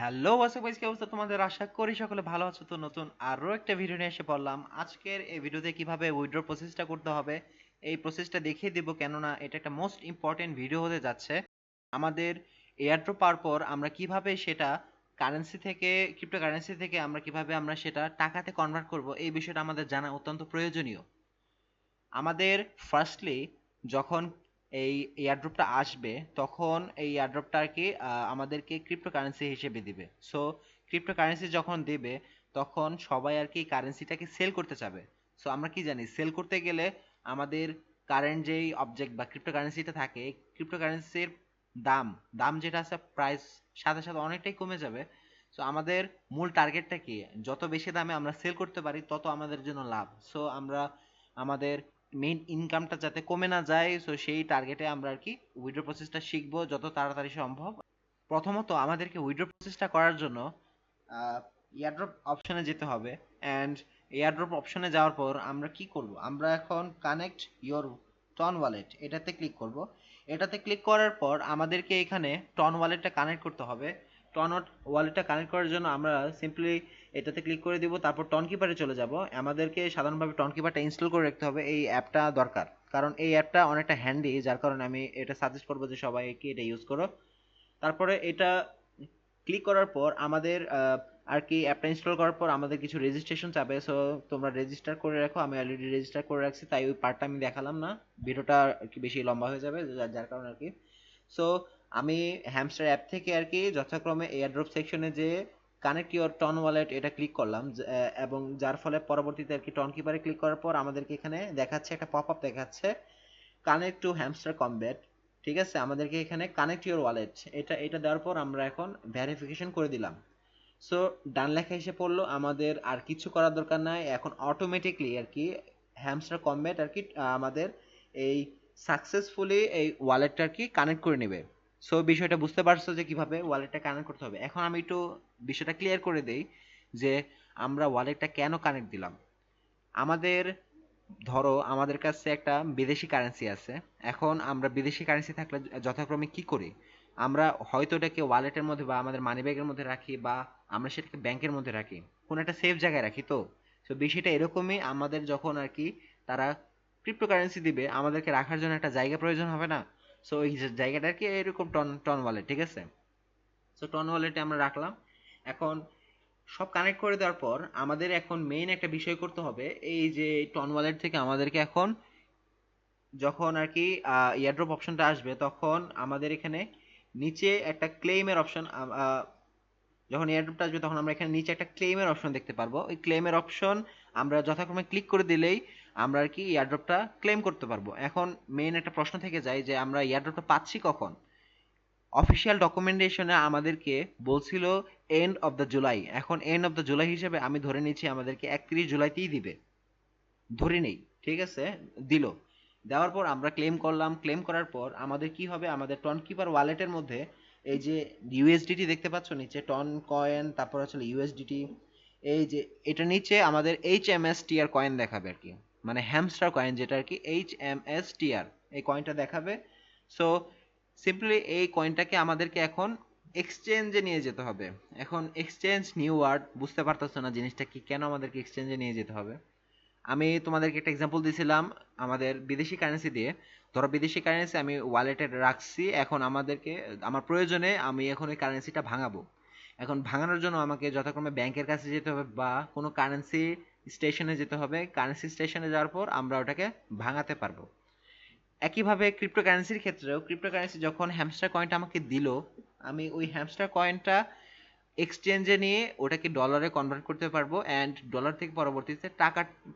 Hello WhatsApp guys, কি অবস্থা তোমাদের? আশা করি সকলে ভালো আছো। তো নতুন আরো একটা ভিডিও নিয়ে এসে পড়লাম। আজকের এই ভিডিওতে কিভাবে উইথড্র প্রসেসটা করতে হবে এই প্রসেসটা দেখিয়ে দিব, কেননা এটা একটা মোস্ট ইম্পর্টেন্ট ভিডিও হতে যাচ্ছে। আমাদের এয়ারড্রপ পাওয়ার পর আমরা কিভাবে সেটা কারেন্সি থেকে, ক্রিপ্টোকারেন্সি থেকে আমরা সেটা টাকাতে কনভার্ট করব, এই বিষয়টা আমাদের জানা অত্যন্ত প্রয়োজনীয়। আমাদের ফার্স্টলি যখন এই এয়ারড্রপটা আসবে, তখন এই এয়ারড্রপটা আর কি আমাদেরকে ক্রিপ্টোকারেন্সি হিসেবে দিবে। সো ক্রিপ্টোকারেন্সি যখন দেবে, তখন সবাই আর কি কারেন্সিটাকে সেল করতে চাবে। সো আমরা কি জানি, সেল করতে গেলে আমাদের কারেন্ট যেই অবজেক্ট বা ক্রিপ্টোকারেন্সিটা থাকে, ক্রিপ্টোকারেন্সির দাম দাম যেটা আছে, প্রাইস সাথে সাথে অনেকটাই কমে যাবে। সো আমাদের মূল টার্গেটটা কি, যত বেশি দামে আমরা সেল করতে পারি তত আমাদের জন্য লাভ। সো আমরা আমাদের মেইন ইনকামটা যাতে কমে না যায়, সো সেই টার্গেটে আমরা আর কি উইথড্র প্রসেসটা শিখবো যত তাড়াতাড়ি সম্ভব। প্রথমত আমাদেরকে উইথড্র প্রসেসটা করার জন্য এয়ারড্রপ অপশনে যেতে হবে। অ্যান্ড এয়ারড্রপ অপশনে যাওয়ার পর আমরা কি করব, আমরা এখন কানেক্ট ইওর টন ওয়ালেট এটাতে ক্লিক করব। এটাতে ক্লিক করার পর আমাদেরকে এখানে টন ওয়ালেটটা কানেক্ট করতে হবে। টন ওয়ালেটটা কানেক্ট করার জন্য আমরা সিম্পলি এটাতে ক্লিক করে দিব, তারপর টন কিপারে চলে যাব। আমাদেরকে সাধারণভাবে টন কিপারটা ইনস্টল করে রাখতে হবে, এই অ্যাপটা দরকার, কারণ এই অ্যাপটা অনেকটা হ্যান্ডি, যার কারণে আমি এটা সাজেস্ট করবো যে সবাইকে এটা ইউজ করো। তারপরে এটা ক্লিক করার পর আমাদের আর কি অ্যাপটা ইনস্টল করার পর আমাদের কিছু রেজিস্ট্রেশন চাবে। সো তোমরা রেজিস্টার করে রাখো, আমি অলরেডি রেজিস্টার করে রাখছি, তাই ওই পার্টটা আমি দেখালাম না, ভিডিওটা আর কি বেশি লম্বা হয়ে যাবে, যার কারণে আর কি। সো আমি হ্যামস্টার অ্যাপ থেকে আর কি যথাক্রমে এয়ারড্রপ সেকশনে যে কানেক্ট ইওর টন ওয়ালেট এটা ক্লিক করলাম, এবং যার ফলে পরবর্তীতে আর কি টন কিপারে ক্লিক করার পর আমাদেরকে এখানে দেখাচ্ছে, একটা পপ আপ দেখাচ্ছে, কানেক্ট টু হ্যামস্টার কমব্যাট। ঠিক আছে, আমাদেরকে এখানে কানেক্ট ইওর ওয়ালেট এটা এটা দেওয়ার পর আমরা এখন ভেরিফিকেশন করে দিলাম। সো ডান লেখা এসে পড়লো, আমাদের আর কিছু করার দরকার নাই, এখন অটোমেটিকলি আর কি হ্যামস্টার কমব্যাট আর কি আমাদের এই সাকসেসফুলি এই ওয়ালেটটা আর কি কানেক্ট করে নেবে। সো বিষয়টা বুঝতে পারছো যে কিভাবে ওয়ালেটটা কানেক্ট করতে হবে। এখন আমি একটু বিষয়টা ক্লিয়ার করে দেই যে আমরা ওয়ালেটটা কেন কানেক্ট দিলাম। আমাদের ধরো আমাদের কাছে একটা বিদেশি কারেন্সি আছে। এখন আমরা বিদেশি কারেন্সি থাকলে যথাক্রমে কি করি, আমরা হয়তো এটাকে ওয়ালেটের মধ্যে বা আমাদের মানি ব্যাগের মধ্যে রাখি, বা আমরা সেটাকে ব্যাংকের মধ্যে রাখি, কোনো একটা সেফ জায়গায় রাখি। তো তো বিষয়টা এরকমই, আমাদের যখন আর কি তারা ক্রিপ্টোকারেন্সি দিবে, আমাদেরকে রাখার জন্য একটা জায়গা প্রয়োজন হবে না। সো ওই জায়গাটা আর কি এরকম টন টন ওয়ালেট, ঠিক আছে। সো টন ওয়ালেটে আমরা রাখলাম। এখন সব কানেক্ট করে দেওয়ার পর আমাদের এখন মেইন একটা বিষয় করতে হবে, এই যে টন ওয়ালেট থেকে আমাদেরকে এখন যখন আর কি এয়ারড্রপ অপশনটা আসবে, তখন আমাদের এখানে নিচে একটা ক্লেইমের অপশন, যখন এয়ারড্রপটা আসবে তখন আমরা এখানে নিচে একটা ক্লেইমের অপশন দেখতে পারবো। ওই ক্লেইমের অপশন আমরা যথাক্রমে ক্লিক করে দিলেই আমরা আর কি এয়ারড্রপটা ক্লেম করতে পারবো। এখন মেইন একটা প্রশ্ন থেকে যায় যে আমরা এয়ারড্রপটা পাচ্ছি কখন। অফিসিয়াল ডকুমেন্টেশনে আমাদেরকে বলছিল এন্ড অফ দ্য জুলাই। এখন এন্ড অফ দ্য জুলাই হিসেবে আমি ধরে নিচ্ছি আমাদেরকে 31 জুলাইতেই দিবে, ধরে নেই। ঠিক আছে, দিল। দেওয়ার পর আমরা ক্লেম করলাম, ক্লেম করার পর আমাদের কি হবে, আমাদের টন কিপার ওয়ালেটের মধ্যে এই যে ইউএসডিটি দেখতে পাচ্ছ নিচে, টন কয়েন, তারপর হচ্ছে ইউএসডিটি, এই যে এটা নিচে আমাদের HMSTR কয়েন দেখাবে আর কি, মানে হ্যামস্টার কয়েন যেটা আর কি HMSTR, এই কয়েনটা দেখাবে। সো সিম্পলি এই কয়েনটাকে আমাদেরকে এখন এক্সচেঞ্জে নিয়ে যেতে হবে। এখন এক্সচেঞ্জ নিউ ওয়ার্ড, বুঝতে পারতেছো না জিনিসটা কি, কেন আমাদেরকে এক্সচেঞ্জে নিয়ে যেতে হবে। আমি তোমাদেরকে একটা এক্সাম্পল দিয়েছিলাম আমাদের বিদেশি কারেন্সি দিয়ে। ধরো বিদেশি কারেন্সি আমি ওয়ালেটে রাখছি, এখন আমাদেরকে আমার প্রয়োজনে আমি এখন ওই কারেন্সিটা ভাঙাবো। এখন ভাঙানোর জন্য আমাকে যথাক্রমে ব্যাংকের কাছে যেতে হবে বা কোনো কারেন্সি স্টেশনে যেতে হবে। কারেন্সি স্টেশনে যাওয়ার পর আমরা ওটাকে ভাঙাতে পারবো। একইভাবে ক্রিপ্টোকারেন্সির ক্ষেত্রেও, ক্রিপ্টোকারেন্সি যখন হ্যামস্টার কয়েনটা আমাকে দিল, আমি ওই হ্যামস্টার কয়েনটা এক্সচেঞ্জে নিয়ে ওটাকে ডলারে কনভার্ট করতে পারবো, অ্যান্ড ডলার থেকে পরবর্তীতে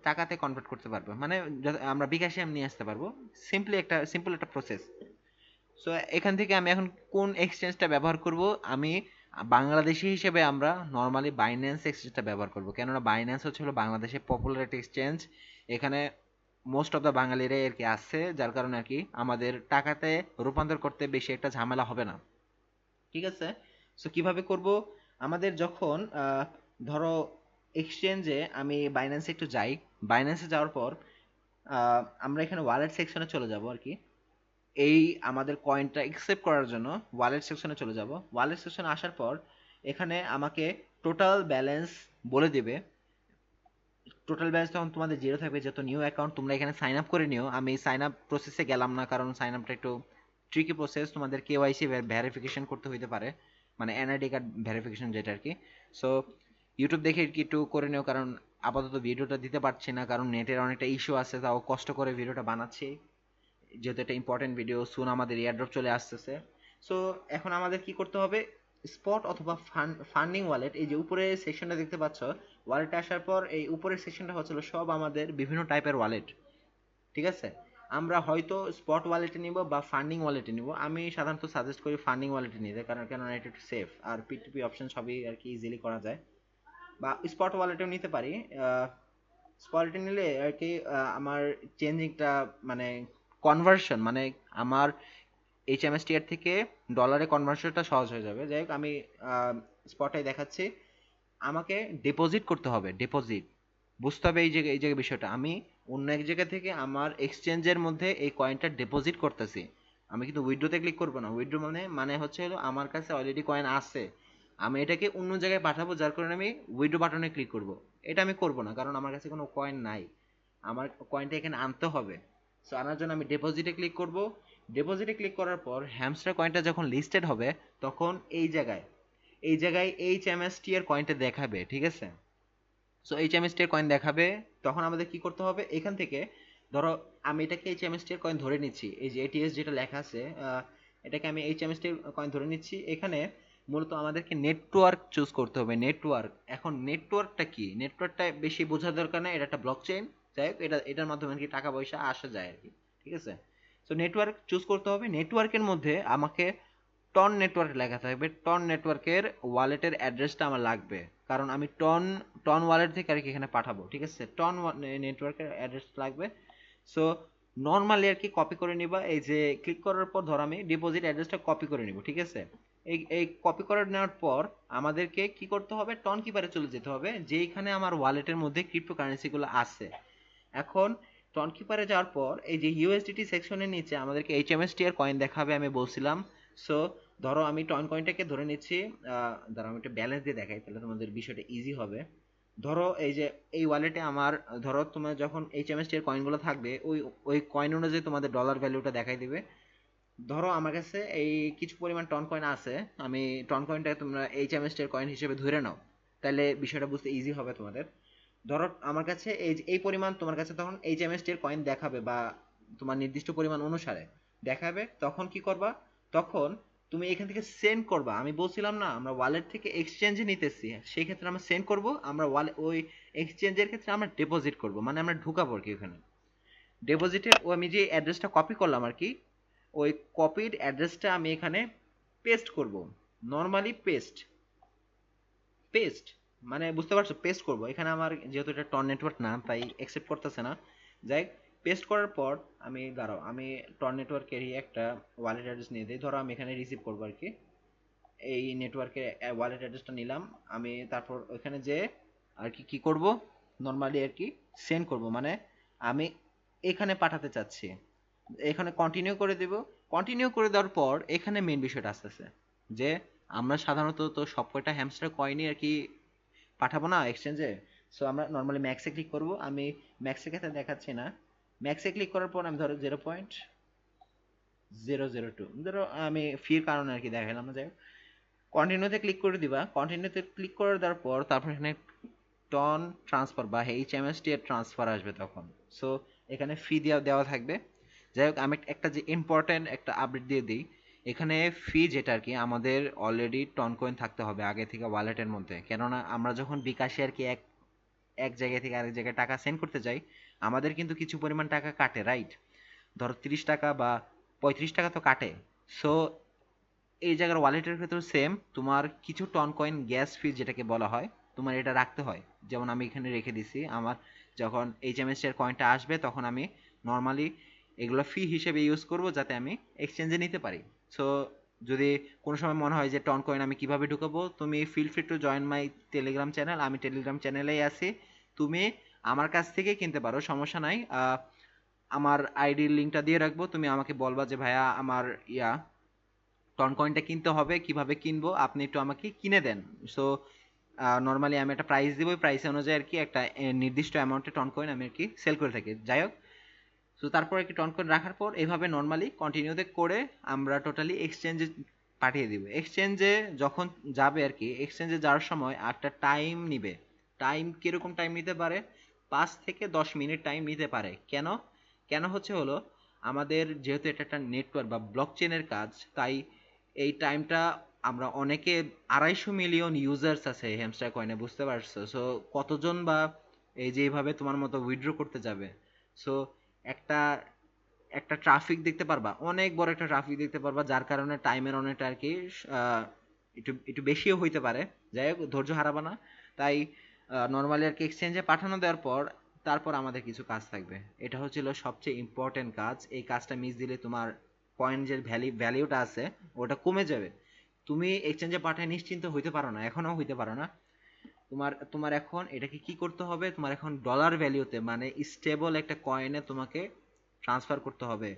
টাকাতে কনভার্ট করতে পারবো, মানে আমরা বিকাশে আমি নিয়ে আসতে পারবো। সিম্পল একটা প্রসেস। সো এখান থেকে আমি এখন কোন এক্সচেঞ্জটা ব্যবহার করব, আমি বাংলাদেশি হিসেবে আমরা নর্মালি বাইন্যান্স এক্সচেঞ্জটা ব্যবহার করব, কেননা বাইন্যান্স হচ্ছে হলো বাংলাদেশের পপুলার একটা এক্সচেঞ্জ। এখানে মোস্ট অফ দ্য বাঙালিরাই আর কি আছে, যার কারণে আর কি আমাদের টাকাতে রূপান্তর করতে বেশি একটা ঝামেলা হবে না। ঠিক আছে। সো কিভাবে করব, আমাদের যখন ধরো এক্সচেঞ্জে আমি বাইন্যান্সে একটু যাই, বাইন্যান্সে যাওয়ার পর আমরা এখানে ওয়ালেট সেকশনে চলে যাব আর কি। এই আমাদের কয়েনটা অ্যাকসেপ্ট করার জন্য ওয়ালেট সেকশনে চলে যাব। ওয়ালেট সেকশনে আসার পর এখানে আমাকে টোটাল ব্যালেন্স বলে দিবে। টোটাল ব্যালেন্স তখন তোমাদের জিরো থাকবে, যত নিউ অ্যাকাউন্ট তোমরা এখানে সাইন আপ করে নিও। আমি সাইন আপ প্রসেসে গেলাম না, কারণ সাইন আপটা একটু ট্রিকি প্রসেস, তোমাদের কেওয়াইসি ভেরিফিকেশন করতে হইতে পারে, মানে এনআইডি কার্ড ভেরিফিকেশন যেটা আর কি। সো ইউটিউব দেখে কি একটু করে নিও, কারণ আপাতত ভিডিওটা দিতে পারছি না, কারণ নেটের অনেকটা ইস্যু আছে, তাও কষ্ট করে ভিডিওটা বানাচ্ছি, যেহেতু এটা ইম্পর্টেন্ট ভিডিও, সুন আমাদের এয়ারড্রপ চলে আসতেছে। সো এখন আমাদের কি করতে হবে, স্পট অথবা ফান্ডিং ওয়ালেট, এই যে উপরে সেকশনটা দেখতে পাচ্ছ, ওয়ালেটে আসার পর এই উপরের সেকশনটা হচ্ছিল সব আমাদের বিভিন্ন টাইপের ওয়ালেট, ঠিক আছে। আমরা হয়তো স্পট ওয়ালেটে নিব বা ফান্ডিং ওয়ালেটে নিব। আমি সাধারণত সাজেস্ট করি ফান্ডিং ওয়ালেটে নিতে, কারণ কেননা এটা একটু সেফ, আর পিটুপি অপশন সবই আর কি ইজিলি করা যায়। বা স্পট ওয়ালেটেও নিতে পারি। স্পটে নিলে আর কি আমার চেঞ্জিংটা মানে কনভার্সন, মানে আমার এইচএমএসটিআর থেকে ডলারে কনভার্সনটা সহজ হয়ে যাবে। যাই হোক, আমি স্পটে দেখাচ্ছি। আমাকে ডিপোজিট করতে হবে, ডিপোজিট বুঝতে হবে। এই জায়গায় বিষয়টা, আমি অন্য এক জায়গা থেকে আমার এক্সচেঞ্জের মধ্যে এই কয়েনটা ডিপোজিট করতেছি। আমি কিন্তু উইথড্রোতে ক্লিক করবো না। উইথড্রো মানে হচ্ছে হলো আমার কাছে অলরেডি কয়েন আছে, আমি এটাকে অন্য জায়গায় পাঠাবো, যার কারণে আমি উইথড্রো বাটনে ক্লিক করব। এটা আমি করব না, কারণ আমার কাছে কোনো কয়েন নাই, আমার কয়েনটা এখানে আনতে হবে। সো আনার জন্য আমি ডিপোজিটে ক্লিক করব। ডিপোজিটে ক্লিক করার পর হ্যামস্টার কয়েনটা যখন লিস্টেড হবে, তখন এই জায়গায় এইচএমএসটি এর কয়েনটা দেখাবে, ঠিক আছে। সো এইচএমএসটি এর কয়েন দেখাবে, তখন আমাদের কি করতে হবে, এখান থেকে ধরো আমি এটাকে এইচএমএসটি এর কয়েন ধরে নিচ্ছি, এই যে এটিএস যেটা লেখা আছে, এটাকে আমি এইচএমএসটি এর কয়েন ধরে নিচ্ছি। এখানে মূলত আমাদেরকে নেটওয়ার্ক চুজ করতে হবে। নেটওয়ার্ক, এখন নেটওয়ার্কটা কি, নেটওয়ার্কটা বেশি বোঝার দরকার নেই, এটা একটা ব্লক চেইন। যাই হোক, এটার মাধ্যমে আর কি টাকা পয়সা আসা যায় আর কি, ঠিক আছে। সো নেটওয়ার্ক চুজ করতে হবে। নেটওয়ার্কের মধ্যে আমাকে টন নেটওয়ার্ক লেখা থাকবে, টন নেটওয়ার্কের ওয়ালেটের অ্যাড্রেসটা আমার লাগবে, কারণ আমি টন টন ওয়ালেট থেকে আর কি এখানে পাঠাবো, ঠিক আছে। টন নেটওয়ার্কের অ্যাড্রেস লাগবে। সো নর্মালি আর কি কপি করে নিবা, এই যে ক্লিক করার পর ধর আমি ডিপোজিট অ্যাড্রেসটা কপি করে নিব, ঠিক আছে। এই কপি করে নেওয়ার পর আমাদেরকে কি করতে হবে, টন কিপারে চলে যেতে হবে, যেইখানে আমার ওয়ালেটের মধ্যে ক্রিপ্টোকারেন্সিগুলো আছে। এখন টন কিপারে যাওয়ার পর এই যে ইউএসডিটি সেকশনের নিচে আমাদেরকে এইচএমএসটি এর কয়েন দেখাবে, আমি বলছিলাম। সো ধরো আমি টন কয়েনটাকে ধরে নিচ্ছি, ধরো আমি একটা ব্যালেন্স দিয়ে দেখাই, তাহলে তোমাদের বিষয়টা ইজি হবে। ধরো এই যে এই ওয়ালেটে আমার, ধরো তোমার যখন এইচএমএসটি এর কয়েনগুলো থাকবে, ওই কয়েন অনুযায়ী তোমাদের ডলার ভ্যালুটা দেখাই দিবে। ধরো আমার কাছে এই কিছু পরিমাণ টন কয়েন আছে, আমি টন কয়েনটা তোমরা এইচএমএসটি এর কয়েন হিসেবে ধরে নাও, তাহলে বিষয়টা বুঝতে ইজি হবে তোমাদের। ধরো আমার কাছে এই পরিমাণ, তোমার কাছে তখন এইচএমএসটি এর কয়েন দেখাবে, বা তোমার নির্দিষ্ট পরিমাণ অনুসারে দেখাবে, তখন কি করবা, তখন তুমি এখান থেকে সেন্ড করবা। আমি বলছিলাম না আমরা ওয়ালেট থেকে এক্সচেঞ্জে নিতেছি, সেই ক্ষেত্রে আমরা সেন্ড করব, আমরা ওই এক্সচেঞ্জের ক্ষেত্রে আমরা ডিপোজিট করব, মানে আমরা ঢুকাবো আর কি ওখানে। ডিপোজিটে আমি যে অ্যাড্রেসটা কপি করলাম আর কি, ওই কপিড অ্যাড্রেসটা আমি এখানে পেস্ট করব। নর্মালি পেস্ট পেস্ট মানে বুঝতে পারছো, পেস্ট করব এখানে। আমার যেহেতু এটা টন নেটওয়ার্ক না, তাই অ্যাকসেপ্ট করতেছে না। যাই, পেস্ট করার পর আমি দাঁড়াও, আমি টন নেটওয়ার্কেরই একটা ওয়ালেট অ্যাড্রেস নিয়ে দিই। ধরো আমি এখানে রিসিভ করবো আর কি, এই নেটওয়ার্কে ওয়ালেট অ্যাড্রেসটা নিলাম আমি। তারপর ওইখানে যে আর কি কি করব, নর্মালি আর কি সেন্ড করব, মানে আমি এখানে পাঠাতে চাচ্ছি, এখানে কন্টিনিউ করে দেব। কন্টিনিউ করে দেওয়ার পর এখানে মেইন বিষয়টা আসতেছে, যে আমরা সাধারণত তো সব কয়টা হ্যামস্টার কয়েনই আর কি পাঠাবো না এক্সচেঞ্জে। সো আমরা নর্মালি ম্যাক্সে ক্লিক করব। আমি ম্যাক্সের ক্ষেত্রে দেখাচ্ছি না। ম্যাক্সে ক্লিক করার পর আমি ধরো 0.002, ধরো আমি ফির কারণে আর কি দেখালাম না। যাই হোক, কন্টিনিউতে ক্লিক করে দিবা। কন্টিনিউতে ক্লিক করে দেওয়ার পর তারপর এখানে টন ট্রান্সফার বা এইচএমএসটি এর ট্রান্সফার আসবে তখন। সো এখানে ফি দেওয়া থাকবে। যাই হোক, আমি একটা যে ইম্পর্টেন্ট একটা আপডেট দিয়ে দিই, এখানে ফি যেটা আর কি আমাদের অলরেডি টন কয়েন থাকতে হবে আগে থেকে ওয়ালেটের মধ্যে, কেননা আমরা যখন বিকাশে আর কি এক এক জায়গা থেকে আরেক জায়গায় টাকা সেন্ড করতে যাই, আমাদের কিন্তু কিছু পরিমাণ টাকা কাটে, রাইট। ধরো 30 টাকা বা 35 টাকা তো কাটে। সো এই জায়গার ওয়ালেটের ক্ষেত্রে সেম, তোমার কিছু টন কয়েন গ্যাস ফি যেটাকে বলা হয়, তোমার এটা রাখতে হয়। যেমন আমি এখানে রেখে দিছি, আমার যখন এইচএমএস এর কয়েনটা আসবে তখন আমি নর্মালি এগুলো ফি হিসেবে ইউজ করব, যাতে আমি এক্সচেঞ্জে নিতে পারি। সো যদি কোনো সময় মনে হয় যে টন কয়েন আমি কিভাবে ঢুকাবো, তুমি feel free to join my Telegram channel. আমি টেলিগ্রাম চ্যানেলেই আছি, তুমি আমার কাছ থেকে কিনতে পারো, সমস্যা নাই। আমার আইডির লিঙ্কটা দিয়ে রাখবো, তুমি আমাকে বলবা যে ভাইয়া আমার টন কয়েনটা কিনতে হবে। কিভাবে কিনবো আপনি একটু আমাকে কিনে দেন। সো নর্মালি আমি একটা প্রাইস দিব, ওই প্রাইস অনুযায়ী আর কি একটা নির্দিষ্ট অ্যামাউন্টে টন কয়েন আমি আর কি সেল করে থাকি। যাই হোক, সো তারপর আর কি টন কয়েন রাখার পর এভাবে নর্মালি কন্টিনিউতে করে আমরা টোটালি এক্সচেঞ্জে পাঠিয়ে দিব। এক্সচেঞ্জে যখন যাবে আর কি, এক্সচেঞ্জে যাওয়ার সময় একটা টাইম নিবে। টাইম কিরকম টাইম নিতে পারে? 5 থেকে 10 মিনিট টাইম নিতে পারে। কেন? কেন হচ্ছে হলো, আমাদের যেহেতু এটা একটা নেটওয়ার্ক বা ব্লক চেনের কাজ, তাই এই টাইমটা আমরা অনেকে 250 মিলিয়ন ইউজার্স আছে হ্যামস্টার কয়েনে, বুঝতে পারছো? সো কতজন বা এই যে এইভাবে তোমার মতো উইথড্র করতে যাবে। সো একটা একটা ট্রাফিক দেখতে পারবা, অনেক বড় একটা ট্রাফিক দেখতে পারবা, যার কারণে টাইমের অনেকটা আর কি একটু একটু বেশিও হইতে পারে। যাই হোক, ধৈর্য হারাবা না। তাই নর্মালি আর কি এক্সচেঞ্জে পাঠানো দেওয়ার পর তারপর আমাদের কিছু কাজ থাকবে। এটা হচ্ছিল সবচেয়ে ইম্পর্টেন্ট কাজ। এই কাজটা মিস দিলে তোমার কয়েন যে ভ্যালিউটা আছে ওটা কমে যাবে। তুমি এক্সচেঞ্জে পাঠায় নিশ্চিন্ত হইতে পারো না, এখনো হইতে পারো না। তোমার তোমার এখন এটাকে কি করতে হবে, তোমার এখন ডলার ভ্যালুতে মানে স্টেবল একটা কয়েনে তোমাকে ট্রান্সফার করতে হবে।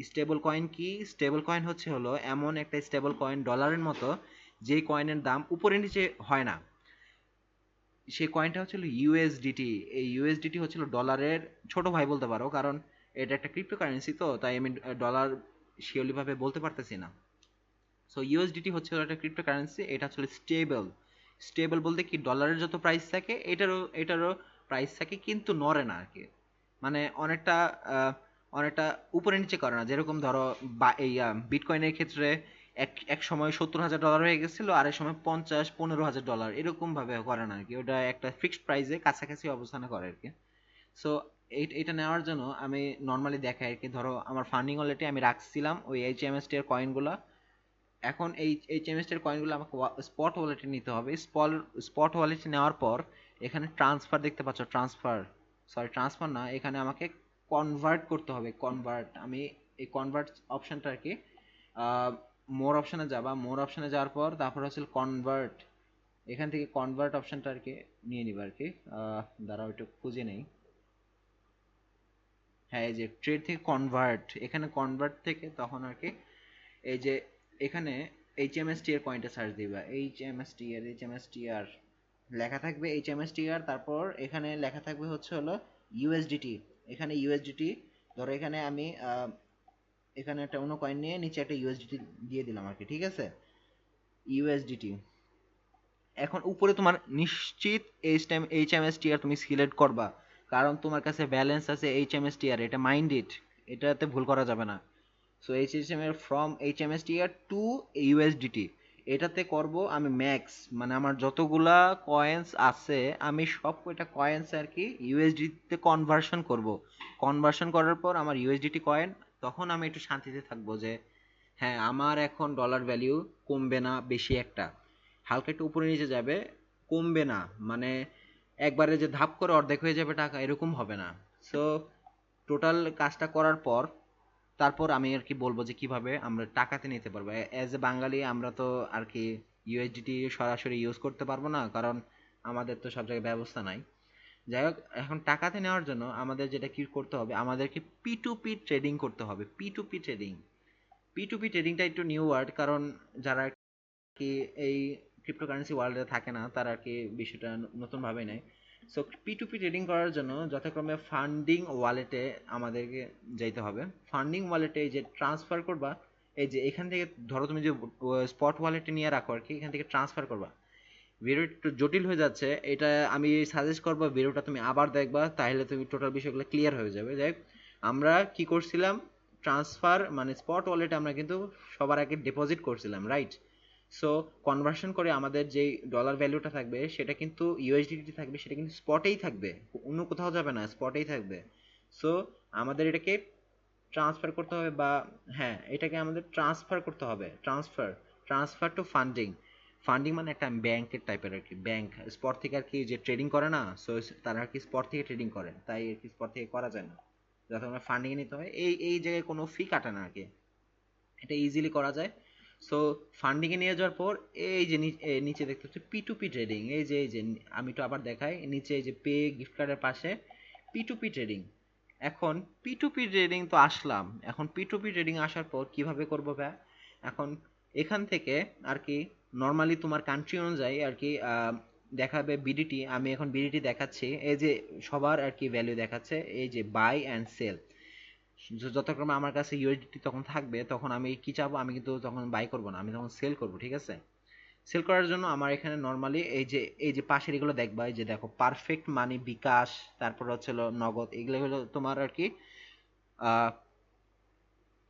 স্টেবল কয়েন কি? স্টেবল কয়েন হচ্ছে হলো এমন একটা স্টেবল কয়েন ডলারের মতো, যেই কয়েনের দাম উপরে নিচে হয় না। সেই কয়েনটা হচ্ছিল ইউএসডিটি। এই ইউএসডিটি হচ্ছিল ডলারের ছোট ভাই বলতে পারো, কারণ এটা একটা ক্রিপ্টোকারেন্সি, তো তাই আমি ডলার শিওরলি ভাবে বলতে পারতেছি না। সো ইউএসডিটি হচ্ছে একটা ক্রিপ্টোকারেন্সি, এটা আসলে স্টেবল। স্টেবল বলতে কি, ডলারের যত প্রাইস থাকে এটারও প্রাইস থাকে, কিন্তু নড়ে না আর কি। মানে অনেকটা অনেকটা উপরে নিচে করে না। যেরকম ধরো এই বিটকয়েনের ক্ষেত্রে এক সময় $70,000 হয়ে গেছিল, আর এক সময় 50-15,000 এরকম ভাবে করে না আর কি। ওটা একটা ফিক্সড প্রাইসে কাছাকাছি অবস্থান করে আর কি। সো এটা নেওয়ার জন্য আমি নর্মালি দেখাই আর কি, ধরো আমার ফান্ডিং ওয়ালেটে আমি রাখছিলাম ওই এইচএমএসটি এর কয়েনগুলো। এখন এই চেমিস্টের কয়েনগুলো আমাকে স্পট ওয়ালেটে নিতে হবে। স্পট ওয়ালেটে নেওয়ার পর এখানে ট্রান্সফার দেখতে পাচ্ছ, ট্রান্সফার, সরি ট্রান্সফার না, এখানে আমাকে কনভার্ট করতে হবে। কনভার্ট, আমি এই কনভার্ট অপশনটা আর কি মোর অপশনে যাবা, মোর অপশনে যাওয়ার পর তারপর হচ্ছে কনভার্ট, এখান থেকে কনভার্ট অপশনটা আর কি নিয়ে নিবা আর কি। দাঁড়াও একটু খুঁজে নেই। হ্যাঁ, এই যে ট্রেড থেকে কনভার্ট, এখানে কনভার্ট থেকে তখন আর কি এই যে এখানে এইচএমএসটি এর কয়েনটা সার্চ দিবা। এইচএমএসটি আর লেখা থাকবে এইচএমএসটি আর, তারপর এখানে লেখা থাকবে হচ্ছে হলো ইউএসডিটি। এখানে ইউএসডিটি, ধরো এখানে আমি এখানে একটা অন্য কয়েন নিয়ে নিচে একটা ইউএসডিটি দিয়ে দিলাম আর কি, ঠিক আছে? ইউএসডিটি। এখন উপরে তোমার নিশ্চিত এইচএমএসটি আর তুমি সিলেক্ট করবা, কারণ তোমার কাছে ব্যালেন্স আছে এইচএমএসটি আর, এটা মাইন্ডেড, এটাতে ভুল করা যাবে না। সো এইচএসএম ফ্রম এইচএমএসটিআর টু ইউএসডিটি, এটাতে করব আমি ম্যাক্স, মানে আমার যতগুলা কয়েন্স আছে আমি সব কয়টা কয়েন্স আর কি ইউএসডিতে কনভার্সন করব। কনভার্সন করার পর আমার ইউএসডিটি কয়েন, তখন আমি একটু শান্তিতে থাকবো যে হ্যাঁ আমার এখন ডলার ভ্যালিউ কমবে না বেশি একটা, হালকা একটু উপরে নিচে যাবে, কমবে না, মানে একবারে যে ধাপ করে অর্ধেক হয়ে যাবে টাকা এরকম হবে না। সো টোটাল কাজটা করার পর তারপর আমি আর কি বলবো যে কিভাবে আমরা টাকাতে নিতে পারবো। অ্যাজ এ বাঙালি আমরা তো আর কি ইউএসডিটি সরাসরি ইউজ করতে পারবো না, কারণ আমাদের তো সব জায়গায় ব্যবস্থা নাই। যাই হোক, এখন টাকাতে নেওয়ার জন্য আমাদের যেটা কি করতে হবে, আমাদেরকে পি টু পি ট্রেডিং করতে হবে। P to P trading, P to P ট্রেডিংটা একটু নিউ ওয়ার্ড, কারণ যারা আর কি এই ক্রিপ্টোকারেন্সি ওয়ার্ল্ডে থাকে না তারা আর কি বিষয়টা নতুন ভাবে নেয়। So P to P trading করার জন্য যথাক্রমে ফান্ডিং ওয়ালেটে আমাদেরকে যাইতে হবে। ফান্ডিং ওয়ালেটে যে ট্রান্সফার করবা, এই যে এখান থেকে ধরো তুমি যে স্পট ওয়ালেটে নিয়ে রাখো আর কি, এখান থেকে ট্রান্সফার করবা। ভিডিও একটু জটিল হয়ে যাচ্ছে, এটা আমি সাজেস্ট করবো ভিডিওটা তুমি আবার দেখবা, তাহলে তুমি টোটাল বিষয়গুলো ক্লিয়ার হয়ে যাবে। যাই হোক, আমরা কি করছিলাম, ট্রান্সফার মানে স্পট ওয়ালেটে আমরা কিন্তু সবার আগে ডিপোজিট করছিলাম, রাইট? সো কনভার্সন করে আমাদের যেই ডলার ভ্যালুটা থাকবে সেটা কিন্তু ইউএসডিটি থাকবে, সেটা কিন্তু স্পটেই থাকবে, অন্য কোথাও যাবে না, স্পটেই থাকবে। সো আমাদের এটাকে ট্রান্সফার করতে হবে, বা হ্যাঁ এটাকে আমাদের ট্রান্সফার করতে হবে। Transfer, transfer to funding. Funding মানে একটা ব্যাংকের টাইপের আর কি, ব্যাংক স্পট থেকে আর কি যে ট্রেডিং করে না, সো তারা আর কি স্পট থেকে ট্রেডিং করে, তাই আর কি স্পট থেকে করা যায় না, যখন আমরা ফান্ডিং এ নিতে হয় এই এই জায়গায় কোনো ফি কাটে না আর কি, এটা ইজিলি করা যায়। সো ফান্ডিং এ নিয়ে যাওয়ার পর এই যে নিচে দেখতে হচ্ছে পি টু পি ট্রেডিং, এই যে আমি তো আবার দেখাই নিচে এই যে পে গিফট কার্ডের পাশে পি টু পি ট্রেডিং। এখন পি টু পি ট্রেডিং তো আসলাম, এখন পি টু পি ট্রেডিং আসার পর কিভাবে করবো ভাই? এখন এখান থেকে আর কি নর্মালি তোমার কান্ট্রি অনুযায়ী আর কি দেখাবে বিডিটি। আমি এখন বিডিটি দেখাচ্ছি, এই যে সবার আর কি ভ্যালু দেখাচ্ছে, এই যে বাই অ্যান্ড সেল। যতক্ষণ আমার কাছে ইউএসডিটি তখন থাকবে তখন আমি কি চাবো, আমি কিন্তু তখন বাই করব না, আমি তখন সেল করব, ঠিক আছে। সেল করার জন্য আমার এখানে নর্মালি এই যে পাশের এগুলো দেখবা, এই যে দেখো পারফেক্ট মানি, বিকাশ, তারপর হচ্ছে হলো নগদ, এগুলো হলো তোমার আর কি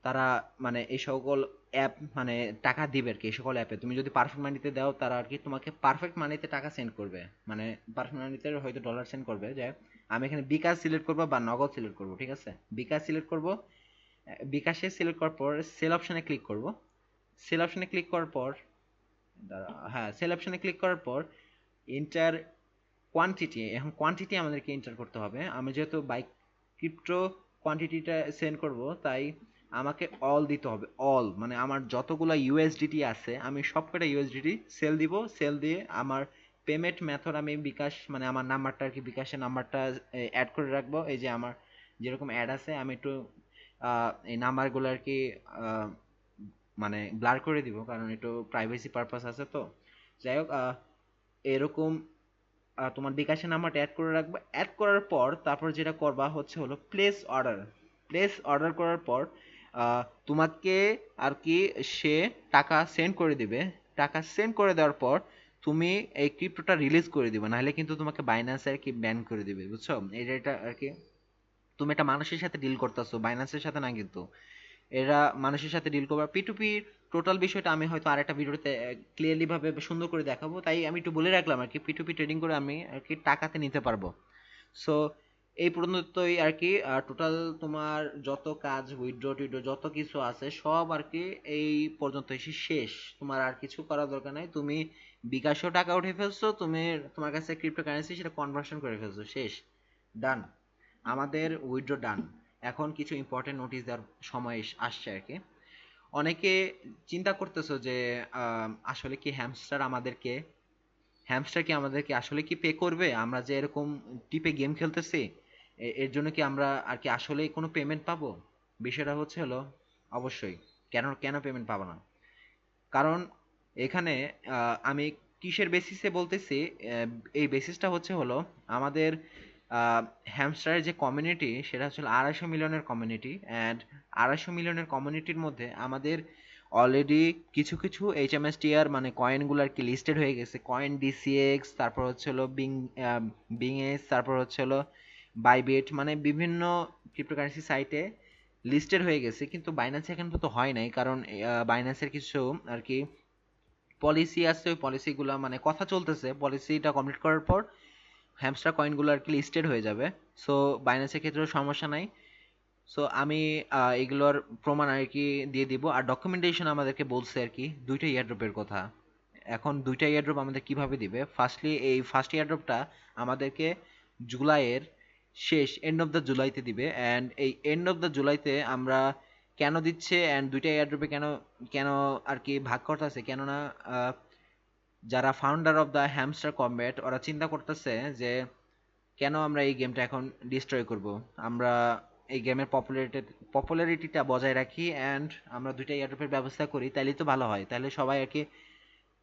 তারা মানে এই সকল অ্যাপ মানে টাকা দিবে আর কি। এই সকল অ্যাপে তুমি যদি পারফেক্ট মানিতে দাও তারা আর কি তোমাকে পারফেক্ট মানিতে টাকা সেন্ড করবে, মানে পারফেক্ট মানিতে হয়তো ডলার সেন্ড করবে। যাই হোক, আমি এখানে বিকাশ সিলেক্ট করবো বা নগদ সিলেক্ট করবো, ঠিক আছে। বিকাশ সিলেক্ট করব, বিকাশে সিলেক্ট করার পর সেল অপশনে ক্লিক করব। সেল অপশনে ক্লিক করার পর হ্যাঁ, সেল অপশনে ক্লিক করার পর এন্টার কোয়ান্টিটি, এখন কোয়ান্টিটি আমাদেরকে এন্টার করতে হবে। আমি যেহেতু বাইক ক্রিপ্টো কোয়ান্টিটিটা সেন্ড করব, তাই আমাকে অল দিতে হবে। অল মানে আমার যতগুলো ইউএসডিটি আছে আমি সবকটা ইউএসডিটি সেল দিব। সেল দিয়ে আমার পেমেন্ট মেথড আমি বিকাশ মানে আমার নাম্বারটা আর কি, বিকাশের নাম্বারটা অ্যাড করে রাখবো। এই যে আমার যেরকম অ্যাড আছে আমি একটু এই নাম্বারগুলো আর কি মানে ব্লার করে দিব, কারণ একটু প্রাইভেসি পারপাস আছে তো। যাই হোক, এরকম তোমার বিকাশের নাম্বারটা অ্যাড করে রাখবে। অ্যাড করার পর তারপর যেটা করবা হচ্ছে হলো প্লেস অর্ডার। প্লেস অর্ডার করার পর তোমাকে আর কি সে টাকা সেন্ড করে দিবে। টাকা সেন্ড করে দেওয়ার পর তুমি এই ক্রিপ্টোটা রিলিজ করে দিবে, নাহলে কিন্তু তোমাকে বাইন্যান্স আর কি ব্যান করে দিবে, বুঝছো। এটা আর কি তুমি একটা মানুষের সাথে ডিল করতেছো, বাইন্যান্সের সাথে না কিন্তু। এরা মানুষের সাথে ডিল করবে। পি2পি টোটাল বিষয়টা আমি হয়তো আরেকটা ভিডিওতে ক্লিয়ারলি ভাবে সুন্দর করে দেখাবো, তাই আমি একটু বলে রাখলাম আর কি পি2পি ট্রেডিং করে আমি আর কি টাকাতে নিতে পারবো। সো এই পর্যন্তই আর কি টোটাল তোমার যত কাজ উইথড্র টিড্রো যত কিছু আছে সব আর কি এই পর্যন্ত এসে শেষ। তোমার আর কিছু করার দরকার নাই, তুমি বিকাশেও টাকা উঠে ফেলছো, তুমি তোমার কাছে ক্রিপ্টোকারেন্সি সেটা কনভার্সন করে ফেলছো, শেষ, ডান। আমাদের উইথড্র ডান। এখন কিছু ইম্পর্টেন্ট নোটিশ দেওয়ার সময় আসছে আর কি। অনেকে চিন্তা করতেছো যে আসলে কি হ্যামস্টার কি আমাদেরকে আসলে কি পে করবে, আমরা যে এরকম টিপে গেম খেলতেছি এর জন্য কি আমরা আর কি আসলেই কোনো পেমেন্ট পাবো। বিষয়টা হচ্ছে হলো অবশ্যই। কেন কেন পেমেন্ট পাবো না, কারণ এখানে আমি কিসের বেসিসে বলতেছি, এই বেসিসটা হচ্ছে হলো আমাদের হ্যামস্টারের যে কমিউনিটি সেটা হচ্ছে 250 মিলিয়নের কমিউনিটি। অ্যান্ড 250 মিলিয়নের কমিউনিটির মধ্যে আমাদের অলরেডি কিছু কিছু এইচএমএসটিআর মানে কয়েনগুলো আর কি লিস্টেড হয়ে গেছে। কয়েন ডিসিএক্স, তারপর হচ্ছে হলো বিংএস, তারপর হচ্ছে হলো বাইবিট, মানে বিভিন্ন ক্রিপ্টোকারেন্সি সাইটে লিস্টেড হয়ে গেছে, কিন্তু বাইন্যান্সে এখন পর্যন্ত হয় নাই। কারণ বাইন্যান্সের কিছু আর কি পলিসি আছে, ওই পলিসিগুলো মানে কথা চলতেছে, পলিসিটা কমপ্লিট করার পর হ্যামস্টার কয়েনগুলো আর কি লিস্টেড হয়ে যাবে। সো বাইন্যান্সের ক্ষেত্রেও সমস্যা নাই। সো আমি এগুলোর প্রমাণ আর কি দিয়ে দিব। আর ডকুমেন্টেশন আমাদেরকে বলছে আর কি দুইটা ইয়ারড্রপের কথা। এখন দুইটা ইয়ারড্রপ আমাদের কিভাবে দিবে, ফার্স্টলি এই ফার্স্ট ইয়ারড্রপটা আমাদেরকে জুলাইয়ের শেষ এন্ড অফ দ্য জুলাইতে দিবে। অ্যান্ড এই এন্ড অফ দ্য জুলাইতে আমরা কেন দিচ্ছে অ্যান্ড দুইটা এয়ারড্রপে কেন কেন আর কি ভাগ করতেছে, কেননা যারা founder of the hamster combat ওরা চিন্তা করতেছে যে কেন আমরা এই গেমটা এখন ডিস্ট্রয় করব, আমরা এই গেমের পপুলারিটিটা বজায় রাখি অ্যান্ড আমরা দুইটা এয়ারড্রপের ব্যবস্থা করি, তাইলে তো ভালো হয়, তাহলে সবাই আর কি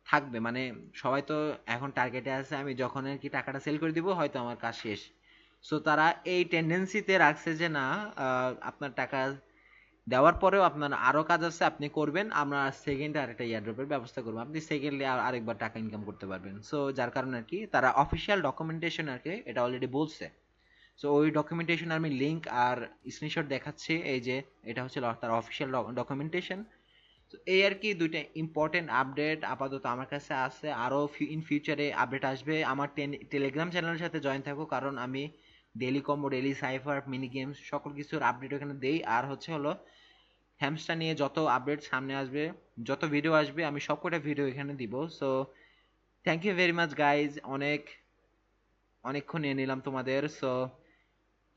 থাকবে। মানে সবাই তো এখন টার্গেটে আছে আমি যখন আর কি টাকাটা সেল করে দিব হয়তো আমার কাজ শেষ। সো তারা এই টেন্ডেন্সিতে রাখছে যে না, আপনার টাকা দেওয়ার পরেও আপনার আরো কাজ আছে আপনি করবেন, আমরা সেকেন্ডে আরেকটা এয়ারড্রপের ব্যবস্থা করবো, আপনি সেকেন্ডলি আরেকবার টাকা ইনকাম করতে পারবেন। সো যার কারণে আর কি তারা অফিসিয়াল ডকুমেন্টেশন আর কি এটা অলরেডি বলছে। সো ওই ডকুমেন্টেশন আমি লিংক আর স্ক্রিনশট দেখাচ্ছি, এই যে এটা হচ্ছে তার অফিসিয়াল ডকুমেন্টেশন। তো এই আর কি দুইটা ইম্পর্টেন্ট আপডেট আপাতত আমার কাছে আছে। আরো ইন ফিউচারে আপডেট আসবে। আমার টেলিগ্রাম চ্যানেলের সাথে জয়েন থাকো, কারণ আমি daily combo, daily cipher, mini games সকল কিছুর আপডেট ওখানে দেই। আর হচ্ছে হলো হ্যামস্টার নিয়ে যত আপডেট সামনে আসবে, যত ভিডিও আসবে আমি সবকটা ভিডিও এখানে দিব। So thank you very much guys, অনেকক্ষণ নিয়ে নিলাম তোমাদের। সো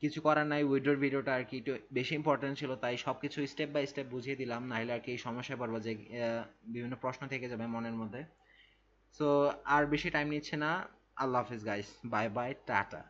কিছু করার নাই, উইড্রোর ভিডিওটা আর কি একটু বেশি ইম্পর্টেন্ট ছিল, তাই সবকিছু স্টেপ বাই স্টেপ বুঝিয়ে দিলাম, নাহলে আর কি এই সমস্যায় পড়বো যে বিভিন্ন প্রশ্ন থেকে যাবে মনের মধ্যে। সো আর বেশি টাইম নিচ্ছে না, আল্লাহ হাফিজ গাইস, বাই বাই, টাটা।